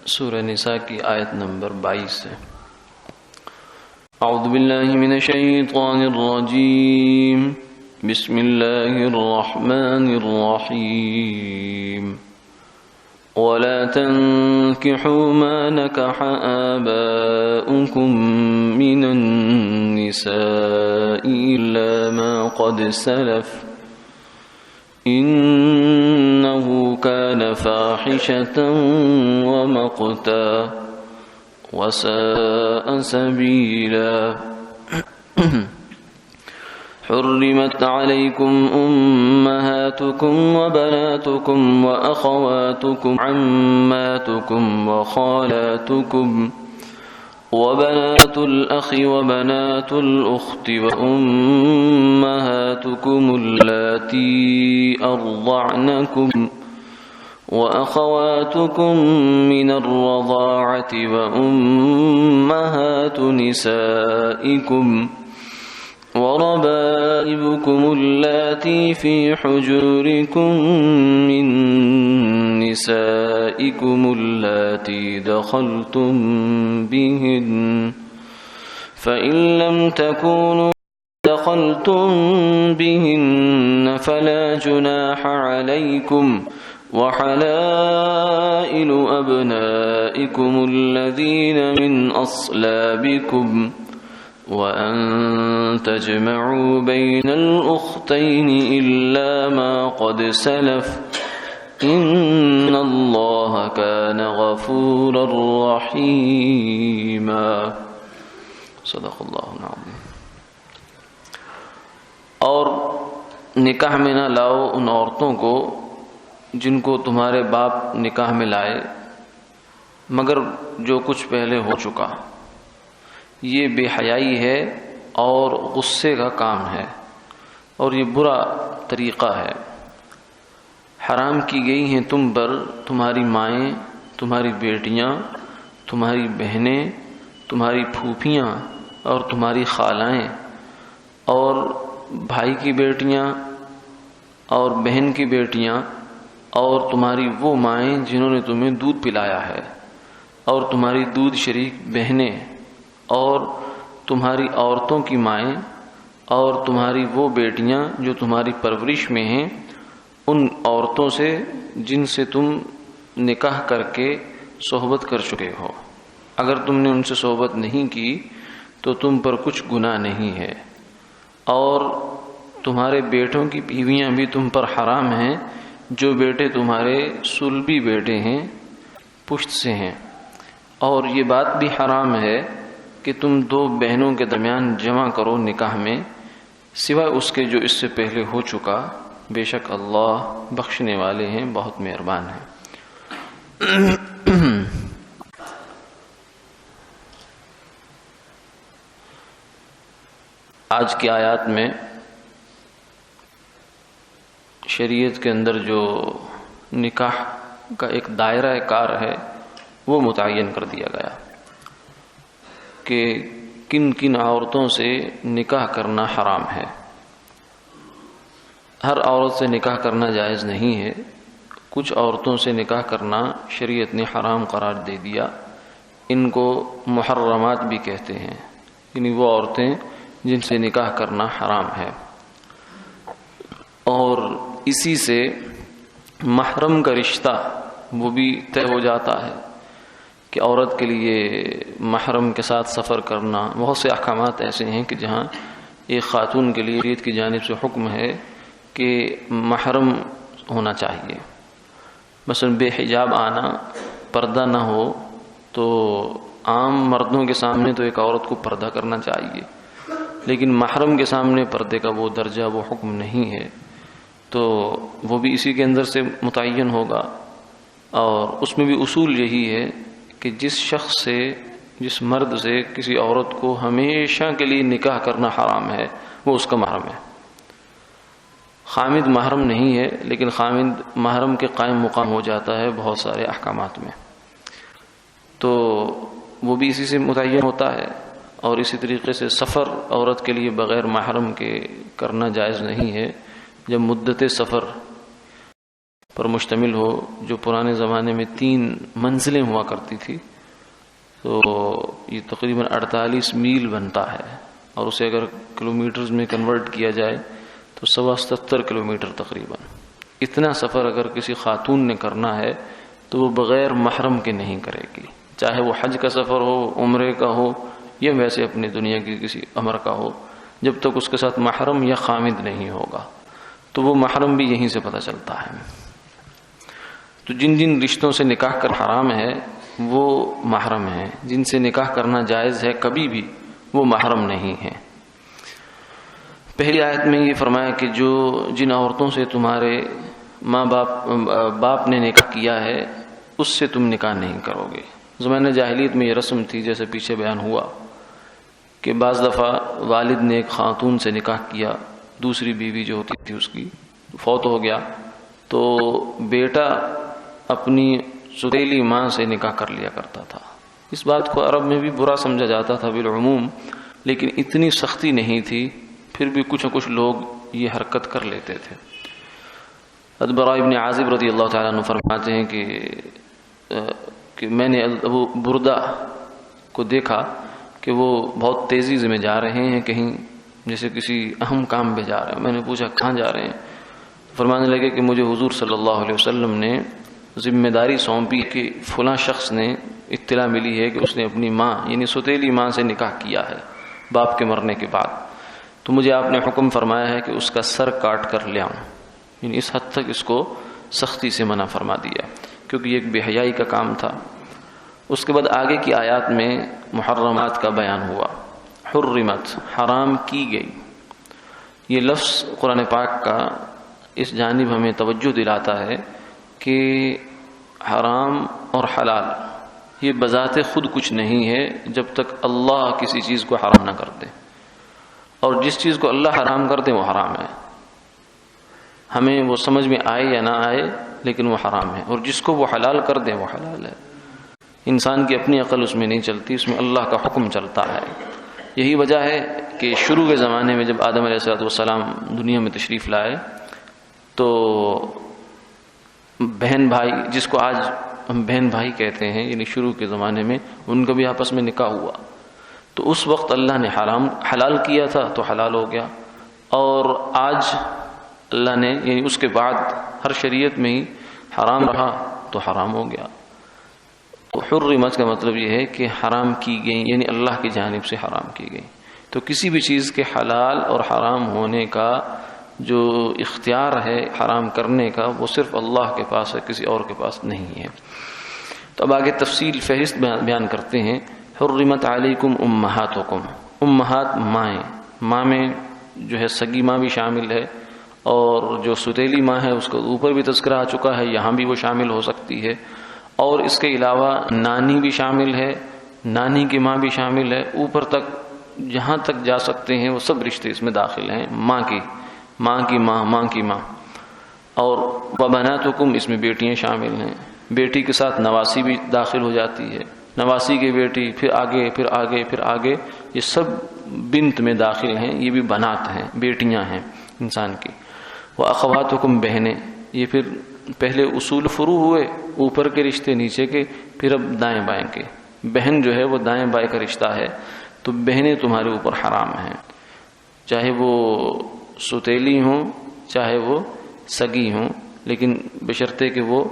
سورہ نساء کی آیت نمبر 22 ہے۔ اعوذ باللہ من الشیطان الرجیم، بسم اللہ الرحمن الرحیم۔ ولا تنكحوا ما نكح آباؤكم من النساء إلا ما قد سلف إنه كان فاحشة ومقتا وساء سبيلا۔ حرمت عليكم أمهاتكم وبناتكم وأخواتكم عماتكم وخالاتكم وبنات الأخ وبنات الأخت وأمهاتكم اللاتي أرضعنكم وأخواتكم من الرضاعة وأمهات نسائكم وربائبكم اللاتي في حجوركم من نسائكم اللاتي دخلتم بهن فإن لم تكونوا دخلتم بهن فلا جناح عليكم وحلائل أبنائكم الذين من أصلابكم وأن تجمعوا بين الأختين إلا ما قد سلف إن الله كان غفورا رحيما۔ صدق اللہ العظیم۔ اور نکاح میں نہ لاؤ ان عورتوں کو جن کو تمہارے باپ نکاح میں لائے مگر جو کچھ پہلے ہو چکا، یہ بے حیائی ہے اور غصے کا کام ہے اور یہ برا طریقہ ہے۔ حرام کی گئی ہیں تم پر تمہاری مائیں، تمہاری بیٹیاں، تمہاری بہنیں، تمہاری پھوپھیاں اور تمہاری خالائیں اور بھائی کی بیٹیاں اور بہن کی بیٹیاں اور تمہاری وہ مائیں جنہوں نے تمہیں دودھ پلایا ہے اور تمہاری دودھ شریک بہنیں اور تمہاری عورتوں کی مائیں اور تمہاری وہ بیٹیاں جو تمہاری پرورش میں ہیں، ان عورتوں سے جن سے تم نکاح کر کے صحبت کر چکے ہو۔ اگر تم نے ان سے صحبت نہیں کی تو تم پر کچھ گناہ نہیں ہے۔ اور تمہارے بیٹوں کی بیویاں بھی تم پر حرام ہیں جو بیٹے تمہارے صلبی بیٹے ہیں، پشت سے ہیں۔ اور یہ بات بھی حرام ہے کہ تم دو بہنوں کے درمیان جمع کرو نکاح میں سوائے اس کے جو اس سے پہلے ہو چکا، بے شک اللہ بخشنے والے ہیں، بہت مہربان ہیں۔ آج کی آیات میں شریعت کے اندر جو نکاح کا ایک دائرہ کار ہے وہ متعین کر دیا گیا کہ کن کن عورتوں سے نکاح کرنا حرام ہے۔ ہر عورت سے نکاح کرنا جائز نہیں ہے، کچھ عورتوں سے نکاح کرنا شریعت نے حرام قرار دے دیا۔ ان کو محرمات بھی کہتے ہیں، یعنی وہ عورتیں جن سے نکاح کرنا حرام ہے۔ اور اسی سے محرم کا رشتہ وہ بھی طے ہو جاتا ہے کہ عورت کے لیے محرم کے ساتھ سفر کرنا، بہت سے احکامات ایسے ہیں کہ جہاں ایک خاتون کے لیے شریعت کی جانب سے حکم ہے کہ محرم ہونا چاہیے۔ مثلا بے حجاب آنا، پردہ نہ ہو، تو عام مردوں کے سامنے تو ایک عورت کو پردہ کرنا چاہیے، لیکن محرم کے سامنے پردے کا وہ درجہ، وہ حکم نہیں ہے، تو وہ بھی اسی کے اندر سے متعین ہوگا۔ اور اس میں بھی اصول یہی ہے کہ جس شخص سے، جس مرد سے کسی عورت کو ہمیشہ کے لیے نکاح کرنا حرام ہے وہ اس کا محرم ہے۔ خامد محرم نہیں ہے، لیکن خامد محرم کے قائم مقام ہو جاتا ہے بہت سارے احکامات میں، تو وہ بھی اسی سے متعین ہوتا ہے۔ اور اسی طریقے سے سفر عورت کے لیے بغیر محرم کے کرنا جائز نہیں ہے۔ جب مدت سفر پر مشتمل ہو، جو پرانے زمانے میں 3 منزلیں ہوا کرتی تھی، تو یہ تقریباً 48 میل بنتا ہے، اور اسے اگر کلومیٹرز میں کنورٹ کیا جائے تو 77 کلومیٹر تقریباً۔ اتنا سفر اگر کسی خاتون نے کرنا ہے تو وہ بغیر محرم کے نہیں کرے گی، چاہے وہ حج کا سفر ہو، عمرے کا ہو، یا ویسے اپنی دنیا کی کسی امر کا ہو، جب تک اس کے ساتھ محرم یا خامد نہیں ہوگا۔ تو وہ محرم بھی یہیں سے پتہ چلتا ہے۔ تو جن جن رشتوں سے نکاح کر حرام ہے وہ محرم ہیں، جن سے نکاح کرنا جائز ہے کبھی بھی وہ محرم نہیں ہیں۔ پہلی آیت میں یہ فرمایا کہ جن عورتوں سے تمہارے ماں باپ نے نکاح کیا ہے اس سے تم نکاح نہیں کرو گے۔ زمانہ جاہلیت میں یہ رسم تھی، جیسے پیچھے بیان ہوا کہ بعض دفعہ والد نے ایک خاتون سے نکاح کیا، دوسری بیوی جو ہوتی تھی اس کی فوت ہو گیا، تو بیٹا اپنی سوتیلی ماں سے نکاح کر لیا کرتا تھا۔ اس بات کو عرب میں بھی برا سمجھا جاتا تھا بالعموم، لیکن اتنی سختی نہیں تھی، پھر بھی کچھ لوگ یہ حرکت کر لیتے تھے۔ براء ابن عازب رضی اللہ تعالیٰ عنہ فرماتے ہیں کہ میں نے ابو بردہ کو دیکھا کہ وہ بہت تیزی میں جا رہے ہیں، کہیں جیسے کسی اہم کام پہ جا رہے ہیں۔ میں نے پوچھا کہاں جا رہے ہیں؟ فرمانے لگے کہ مجھے حضور صلی اللہ علیہ وسلم نے ذمہ داری سونپی کہ فلاں شخص نے اطلاع ملی ہے کہ اس نے اپنی ماں یعنی سوتیلی ماں سے نکاح کیا ہے باپ کے مرنے کے بعد، تو مجھے آپ نے حکم فرمایا ہے کہ اس کا سر کاٹ کر لے آؤں۔ یعنی اس حد تک اس کو سختی سے منع فرما دیا، کیونکہ یہ ایک بے حیائی کا کام تھا۔ اس کے بعد آگے کی آیات میں محرمات کا بیان ہوا۔ حرمت، حرام کی گئی، یہ لفظ قرآن پاک کا اس جانب ہمیں توجہ دلاتا ہے کہ حرام اور حلال یہ بذات خود کچھ نہیں ہے جب تک اللہ کسی چیز کو حرام نہ کر دے، اور جس چیز کو اللہ حرام کر دے وہ حرام ہے، ہمیں وہ سمجھ میں آئے یا نہ آئے لیکن وہ حرام ہے، اور جس کو وہ حلال کر دے وہ حلال ہے۔ انسان کی اپنی عقل اس میں نہیں چلتی، اس میں اللہ کا حکم چلتا ہے۔ یہی وجہ ہے کہ شروع کے زمانے میں جب آدم علیہ السلام دنیا میں تشریف لائے تو بہن بھائی، جس کو آج ہم بہن بھائی کہتے ہیں، یعنی شروع کے زمانے میں ان کا بھی آپس میں نکاح ہوا، تو اس وقت اللہ نے حلال کیا تھا تو حلال ہو گیا، اور آج اللہ نے یعنی اس کے بعد ہر شریعت میں ہی حرام رہا تو حرام ہو گیا۔ تو حرمت کا مطلب یہ ہے کہ حرام کی گئی، یعنی اللہ کی جانب سے حرام کی گئی۔ تو کسی بھی چیز کے حلال اور حرام ہونے کا جو اختیار ہے حرام کرنے کا وہ صرف اللہ کے پاس ہے، کسی اور کے پاس نہیں ہے۔ تو اب آگے تفصیل فہرست بیان کرتے ہیں۔ حرمت علیکم امہاتکم، امہات مائیں، ماں میں جو ہے سگی ماں بھی شامل ہے، اور جو ستیلی ماں ہے اس کو اوپر بھی تذکرہ آ چکا ہے، یہاں بھی وہ شامل ہو سکتی ہے، اور اس کے علاوہ نانی بھی شامل ہے، نانی کی ماں بھی شامل ہے، اوپر تک جہاں تک جا سکتے ہیں وہ سب رشتے اس میں داخل ہیں، ماں کی ماں، اور وبناتکم اس میں بیٹیاں شامل ہیں، بیٹی کے ساتھ نواسی بھی داخل ہو جاتی ہے، نواسی کی بیٹی، پھر آگے یہ سب بنت میں داخل ہیں، یہ بھی بنات ہیں، بیٹیاں ہیں انسان کی۔ واخواتکم، بہنیں، یہ پھر پہلے اصول فروع ہوئے، اوپر کے رشتے، نیچے کے، پھر اب دائیں بائیں کے۔ بہن جو ہے وہ دائیں بائیں کا رشتہ ہے، تو بہنیں تمہارے اوپر حرام ہیں، چاہے وہ ستیلی ہوں چاہے وہ سگی ہوں، لیکن بشرطے کہ وہ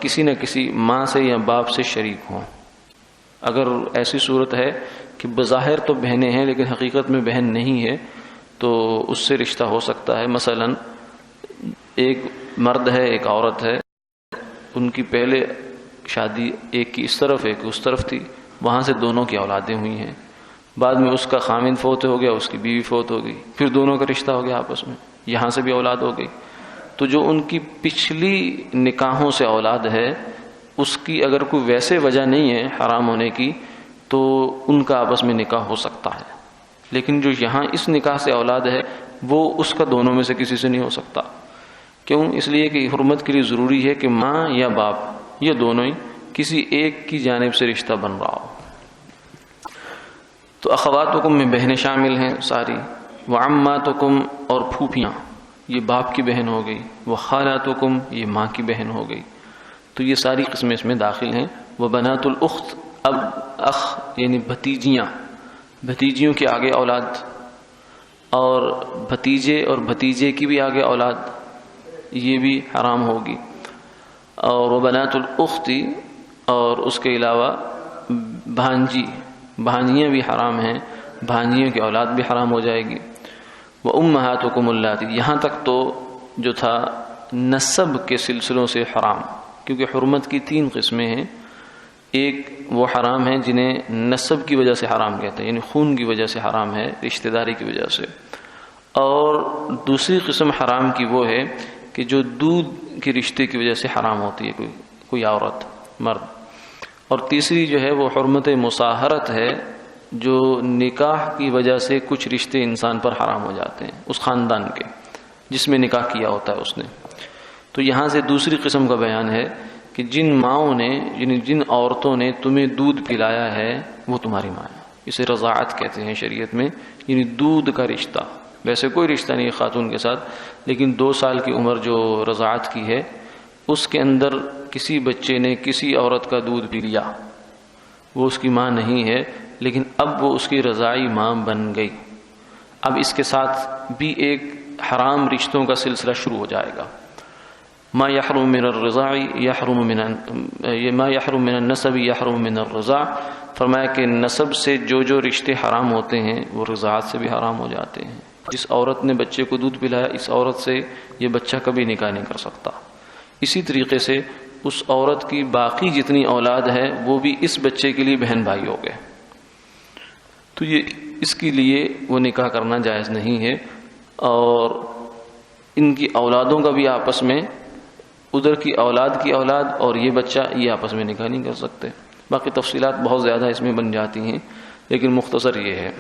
کسی نہ کسی ماں سے یا باپ سے شریک ہوں۔ اگر ایسی صورت ہے کہ بظاہر تو بہنیں ہیں لیکن حقیقت میں بہن نہیں ہے تو اس سے رشتہ ہو سکتا ہے۔ مثلا ایک مرد ہے ایک عورت ہے، ان کی پہلے شادی ایک کی اس طرف ایک اس طرف تھی، وہاں سے دونوں کی اولادیں ہوئی ہیں، بعد میں اس کا خامند فوت ہو گیا، اس کی بیوی فوت ہو گئی، پھر دونوں کا رشتہ ہو گیا آپس میں، یہاں سے بھی اولاد ہو گئی۔ تو جو ان کی پچھلی نکاحوں سے اولاد ہے اس کی اگر کوئی ویسے وجہ نہیں ہے حرام ہونے کی تو ان کا آپس میں نکاح ہو سکتا ہے، لیکن جو یہاں اس نکاح سے اولاد ہے وہ اس کا دونوں میں سے کسی سے نہیں ہو سکتا۔ کیوں؟ اس لیے کہ حرمت کے لیے ضروری ہے کہ ماں یا باپ یہ دونوں ہی کسی ایک کی جانب سے رشتہ بن رہا ہو۔ تو اخواتکم میں بہنیں شامل ہیں ساری، وعماتکم اور پھوپھیاں، یہ باپ کی بہن ہو گئی، وہ خالاتکم یہ ماں کی بہن ہو گئی، تو یہ ساری قسمیں اس میں داخل ہیں۔ وہ بنات الاخت، اب اخ یعنی بھتیجیاں، بھتیجیوں کے آگے اولاد، اور بھتیجے اور بھتیجے کی بھی آگے اولاد، یہ بھی حرام ہوگی۔ اور وہ بنات الاختی، اور اس کے علاوہ بھانجی، بھانجیاں بھی حرام ہیں، بھانجیوں کی اولاد بھی حرام ہو جائے گی۔ وہ امہاتکم اللاتی، یہاں تک تو جو تھا نسب کے سلسلوں سے حرام، کیونکہ حرمت کی 3 قسمیں ہیں۔ ایک وہ حرام ہیں جنہیں نسب کی وجہ سے حرام کہتے ہیں، یعنی خون کی وجہ سے حرام ہے، رشتہ داری کی وجہ سے، اور دوسری قسم حرام کی وہ ہے کہ جو دودھ کے رشتے کی وجہ سے حرام ہوتی ہے کوئی عورت مرد، اور تیسری جو ہے وہ حرمت مصاہرت ہے، جو نکاح کی وجہ سے کچھ رشتے انسان پر حرام ہو جاتے ہیں، اس خاندان کے جس میں نکاح کیا ہوتا ہے اس نے۔ تو یہاں سے دوسری قسم کا بیان ہے کہ جن ماؤں نے، یعنی جن عورتوں نے تمہیں دودھ پلایا ہے وہ تمہاری ماں ہے، اسے رضاعت کہتے ہیں شریعت میں، یعنی دودھ کا رشتہ۔ ویسے کوئی رشتہ نہیں ہے خاتون کے ساتھ، لیکن 2 سال کی عمر جو رضاعت کی ہے اس کے اندر کسی بچے نے کسی عورت کا دودھ پی لیا، وہ اس کی ماں نہیں ہے، لیکن اب وہ اس کی رضاعی ماں بن گئی۔ اب اس کے ساتھ بھی ایک حرام رشتوں کا سلسلہ شروع ہو جائے گا۔ ما يحرم من الرضاع يحرم من ما يحرم من النسب يحرم من الرضاع، فرمایا کہ نسب سے جو رشتے حرام ہوتے ہیں وہ رضاعت سے بھی حرام ہو جاتے ہیں۔ جس عورت نے بچے کو دودھ پلایا، اس عورت سے یہ بچہ کبھی نکاح نہیں کر سکتا۔ اسی طریقے سے اس عورت کی باقی جتنی اولاد ہے وہ بھی اس بچے کے لیے بہن بھائی ہو گئے، تو یہ اس کے لیے وہ نکاح کرنا جائز نہیں ہے، اور ان کی اولادوں کا بھی آپس میں، ادھر کی اولاد اور یہ بچہ یہ آپس میں نکاح نہیں کر سکتے۔ باقی تفصیلات بہت زیادہ اس میں بن جاتی ہیں، لیکن مختصر یہ ہے۔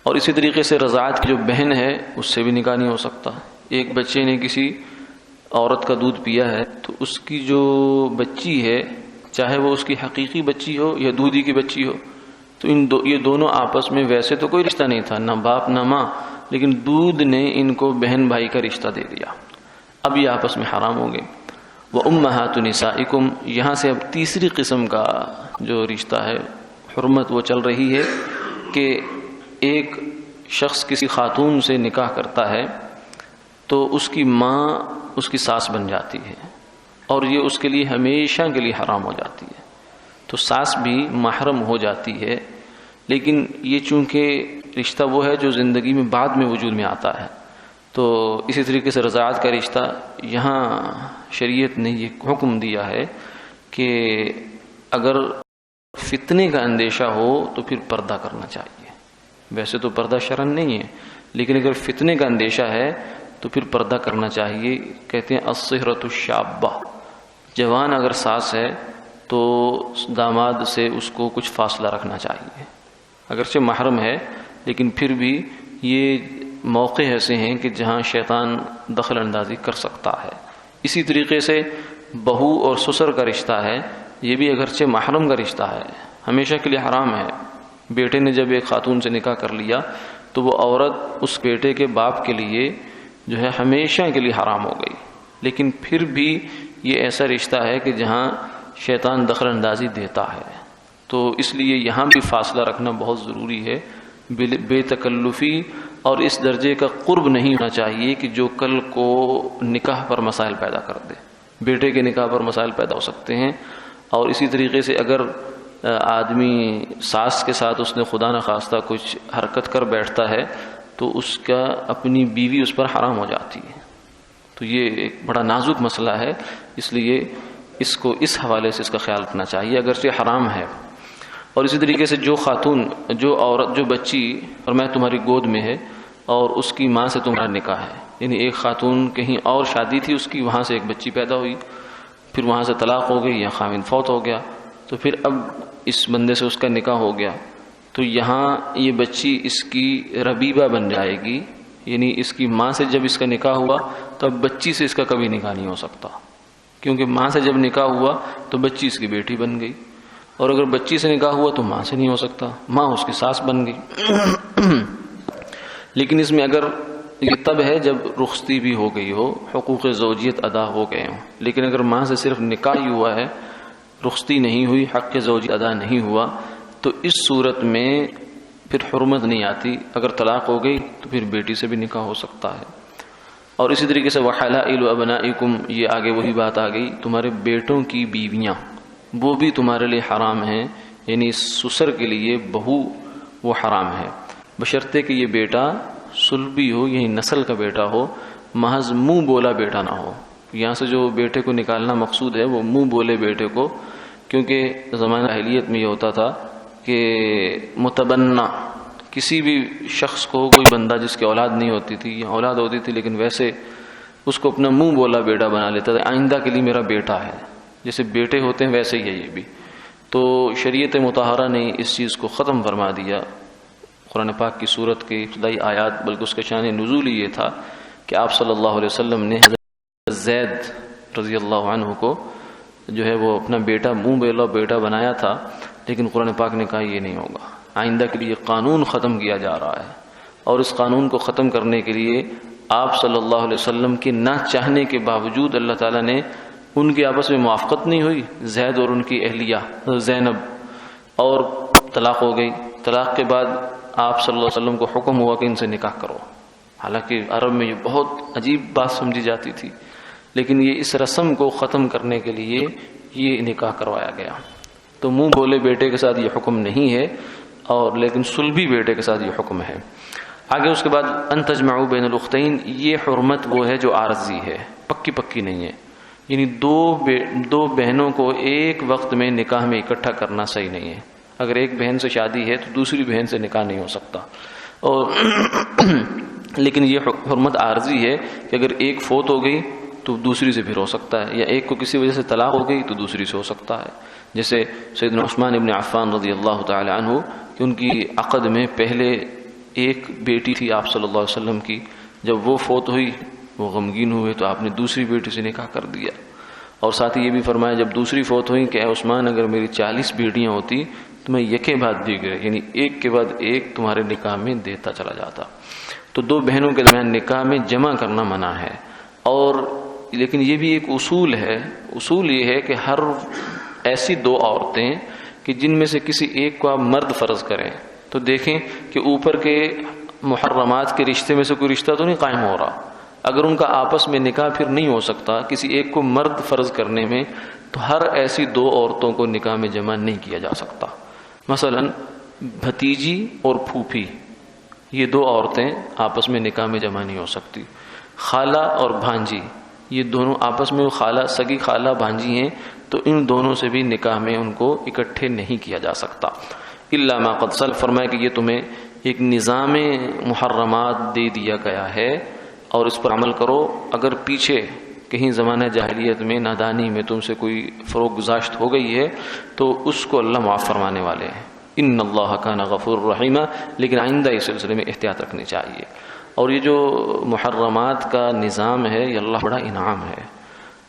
اور اسی طریقے سے رضاعت کی جو بہن ہے اس سے بھی نکاح نہیں ہو سکتا۔ ایک بچے نے کسی عورت کا دودھ پیا ہے تو اس کی جو بچی ہے، چاہے وہ اس کی حقیقی بچی ہو یا دودھی کی بچی ہو، تو یہ دونوں آپس میں ویسے تو کوئی رشتہ نہیں تھا، نہ باپ نہ ماں، لیکن دودھ نے ان کو بہن بھائی کا رشتہ دے دیا، اب یہ آپس میں حرام ہو گئے۔ وہ امہات نسائکم، یہاں سے اب تیسری قسم کا جو رشتہ ہے حرمت وہ چل رہی ہے کہ ایک شخص کسی خاتون سے نکاح کرتا ہے تو اس کی ماں اس کی ساس بن جاتی ہے، اور یہ اس کے لیے ہمیشہ کے لیے حرام ہو جاتی ہے، تو ساس بھی محرم ہو جاتی ہے۔ لیکن یہ چونکہ رشتہ وہ ہے جو زندگی میں بعد میں وجود میں آتا ہے، تو اسی طریقے سے رضاعت کا رشتہ یہاں شریعت نے یہ حکم دیا ہے کہ اگر فتنے کا اندیشہ ہو تو پھر پردہ کرنا چاہیے۔ ویسے تو پردہ شرعن نہیں ہے، لیکن اگر فتنے کا اندیشہ ہے تو پھر پردہ کرنا چاہیے۔ کہتے ہیں الصہرۃ الشابہ، جوان اگر ساس ہے تو داماد سے اس کو کچھ فاصلہ رکھنا چاہیے، اگرچہ محرم ہے لیکن پھر بھی یہ موقع ایسے ہیں کہ جہاں شیطان دخل اندازی کر سکتا ہے۔ اسی طریقے سے بہو اور سسر کا رشتہ ہے، یہ بھی اگرچہ محرم کا رشتہ ہے، ہمیشہ کے لیے حرام ہے۔ بیٹے نے جب ایک خاتون سے نکاح کر لیا تو وہ عورت اس بیٹے کے باپ کے لیے جو ہے ہمیشہ کے لیے حرام ہو گئی، لیکن پھر بھی یہ ایسا رشتہ ہے کہ جہاں شیطان دخل اندازی دیتا ہے، تو اس لیے یہاں بھی فاصلہ رکھنا بہت ضروری ہے، بے تکلفی، اور اس درجے کا قرب نہیں ہونا چاہیے کہ جو کل کو نکاح پر مسائل پیدا کر دے۔ بیٹے کے نکاح پر مسائل پیدا ہو سکتے ہیں، اور اسی طریقے سے اگر آدمی ساس کے ساتھ اس نے خدا نخواستہ کچھ حرکت کر بیٹھتا ہے تو اس کا اپنی بیوی اس پر حرام ہو جاتی ہے، تو یہ ایک بڑا نازک مسئلہ ہے، اس لیے اس کو اس حوالے سے اس کا خیال رکھنا چاہیے، اگرچہ حرام ہے۔ اور اسی طریقے سے جو خاتون، جو عورت، جو بچی اور میں تمہاری گود میں ہے اور اس کی ماں سے تمہارا نکاح ہے، یعنی ایک خاتون کہیں اور شادی تھی اس کی، وہاں سے ایک بچی پیدا ہوئی، پھر وہاں سے طلاق ہو گئی یا خاوند فوت ہو گیا، تو پھر اب اس بندے سے اس کا نکاح ہو گیا، تو یہاں یہ بچی اس کی ربیبہ بن جائے گی، یعنی اس کی ماں سے جب اس کا نکاح ہوا تو اب بچی سے اس کا کبھی نکاح نہیں ہو سکتا، کیونکہ ماں سے جب نکاح ہوا تو بچی اس کی بیٹی بن گئی، اور اگر بچی سے نکاح ہوا تو ماں سے نہیں ہو سکتا، ماں اس کی ساس بن گئی۔ لیکن اس میں اگر یہ تب ہے جب رخصتی بھی ہو گئی ہو، حقوق زوجیت ادا ہو گئے ہوں. لیکن اگر ماں سے صرف نکاح ہی ہوا ہے، رخصتی نہیں ہوئی، حق زوجیت ادا نہیں ہوا، تو اس صورت میں پھر حرمت نہیں آتی. اگر طلاق ہو گئی تو پھر بیٹی سے بھی نکاح ہو سکتا ہے. اور اسی طریقے سے وحلائل ابنائکم، یہ آگے وہی بات آ گئی، تمہارے بیٹوں کی بیویاں وہ بھی تمہارے لیے حرام ہیں. یعنی سسر کے لیے بہو وہ حرام ہے، بشرطے کہ یہ بیٹا صلبی ہو، یعنی نسل کا بیٹا ہو، محض منہ بولا بیٹا نہ ہو. یہاں سے جو بیٹے کو نکالنا مقصود ہے وہ منہ بولے بیٹے کو، کیونکہ زمانہ جاہلیت میں یہ ہوتا تھا کہ متبنہ کسی بھی شخص کو، کوئی بندہ جس کی اولاد نہیں ہوتی تھی یا اولاد ہوتی تھی لیکن ویسے اس کو اپنا منہ بولا بیٹا بنا لیتا تھا، آئندہ کے لیے میرا بیٹا ہے. جیسے بیٹے ہوتے ہیں ویسے ہی ہے یہ بھی. تو شریعت مطہرہ نے اس چیز کو ختم فرما دیا. قرآن پاک کی صورت کی ابتدائی آیات، بلکہ اس کا شان نزول یہ تھا کہ آپ صلی اللہ علیہ وسلم نے حضرت زید رضی اللہ عنہ کو جو ہے وہ اپنا بیٹا منہ بولا بیٹا بنایا تھا. لیکن قرآن پاک نے کہا یہ نہیں ہوگا، آئندہ کے لیے قانون ختم کیا جا رہا ہے. اور اس قانون کو ختم کرنے کے لیے آپ صلی اللہ علیہ وسلم کے نہ چاہنے کے باوجود اللہ تعالیٰ نے، ان کی آپس میں موافقت نہیں ہوئی، زید اور ان کی اہلیہ زینب، اور طلاق ہو گئی. طلاق کے بعد آپ صلی اللہ علیہ وسلم کو حکم ہوا کہ ان سے نکاح کرو. حالانکہ عرب میں یہ بہت عجیب بات سمجھی جاتی تھی، لیکن یہ اس رسم کو ختم کرنے کے لیے یہ نکاح کروایا گیا. تو منہ بولے بیٹے کے ساتھ یہ حکم نہیں ہے، اور لیکن صلبی بیٹے کے ساتھ یہ حکم ہے. آگے اس کے بعد ان تجمعوا بین الاختین، یہ حرمت وہ ہے جو عارضی ہے، پکی نہیں ہے. یعنی دو بہنوں کو ایک وقت میں نکاح میں اکٹھا کرنا صحیح نہیں ہے. اگر ایک بہن سے شادی ہے تو دوسری بہن سے نکاح نہیں ہو سکتا. اور لیکن یہ حرمت عارضی ہے کہ اگر ایک فوت ہو گئی تو دوسری سے پھر ہو سکتا ہے، یا ایک کو کسی وجہ سے طلاق ہو گئی تو دوسری سے ہو سکتا ہے. جیسے سیدنا عثمان ابن عفان رضی اللہ تعالی عنہ کہ ان کی عقد میں پہلے ایک بیٹی تھی آپ صلی اللہ علیہ وسلم کی، جب وہ فوت ہوئی وہ غمگین ہوئے تو آپ نے دوسری بیٹی سے نکاح کر دیا. اور ساتھ ہی یہ بھی فرمایا جب دوسری فوت ہوئی کہ اے عثمان اگر میری 40 بیٹیاں ہوتی تو میں یکے بعد دیگر، یعنی ایک کے بعد ایک تمہارے نکاح میں دیتا چلا جاتا. تو دو بہنوں کے درمیان نکاح میں جمع کرنا منع ہے. اور لیکن یہ بھی ایک اصول ہے، اصول یہ ہے کہ ہر ایسی دو عورتیں کہ جن میں سے کسی ایک کو آپ مرد فرض کریں تو دیکھیں کہ اوپر کے محرمات کے رشتے میں سے کوئی رشتہ تو نہیں قائم ہو رہا. اگر ان کا آپس میں نکاح پھر نہیں ہو سکتا کسی ایک کو مرد فرض کرنے میں، تو ہر ایسی دو عورتوں کو نکاح میں جمع نہیں کیا جا سکتا. مثلا بھتیجی اور پھوپھی، یہ دو عورتیں آپس میں نکاح میں جمع نہیں ہو سکتی. خالہ اور بھانجی، یہ دونوں آپس میں خالہ، سگی خالہ بھانجی ہیں، تو ان دونوں سے بھی نکاح میں ان کو اکٹھے نہیں کیا جا سکتا. الا ما قد سلف، فرمایا کہ یہ تمہیں ایک نظام محرمات دے دیا گیا ہے اور اس پر عمل کرو. اگر پیچھے کہیں زمانہ جاہلیت میں نادانی میں تم سے کوئی فروغ گزاشت ہو گئی ہے تو اس کو اللہ معاف فرمانے والے ہیں. ان اللہ کان غفور رحیم. لیکن آئندہ اس سلسلے میں احتیاط رکھنی چاہیے. اور یہ جو محرمات کا نظام ہے یہ اللہ بڑا انعام ہے.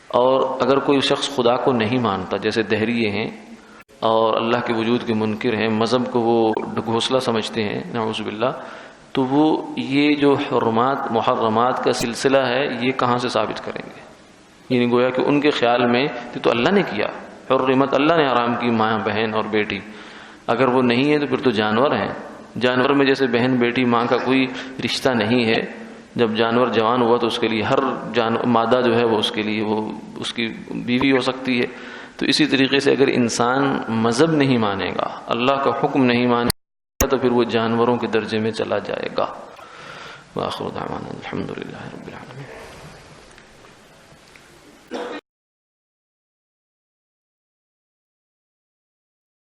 اور اگر کوئی شخص خدا کو نہیں مانتا، جیسے دہریے ہیں اور اللہ کے وجود کے منکر ہیں، مذہب کو وہ گھوسلہ سمجھتے ہیں نعوذ باللہ، تو وہ یہ جو حرمات محرمات کا سلسلہ ہے یہ کہاں سے ثابت کریں گے؟ یعنی گویا کہ ان کے خیال میں تو اللہ نے کیا، حرمت اللہ نے حرام کی ماں بہن اور بیٹی. اگر وہ نہیں ہے تو پھر تو جانور ہیں. جانور میں جیسے بہن بیٹی ماں کا کوئی رشتہ نہیں ہے، جب جانور جوان ہوا تو اس کے لیے ہر مادہ جو ہے وہ اس کے لیے وہ اس کی بیوی ہو سکتی ہے. تو اسی طریقے سے اگر انسان مذہب نہیں مانے گا، اللہ کا حکم نہیں مانے گا، تو پھر وہ جانوروں کے درجے میں چلا جائے گا. وآخر دعوانا الحمدللہ رب العالمین.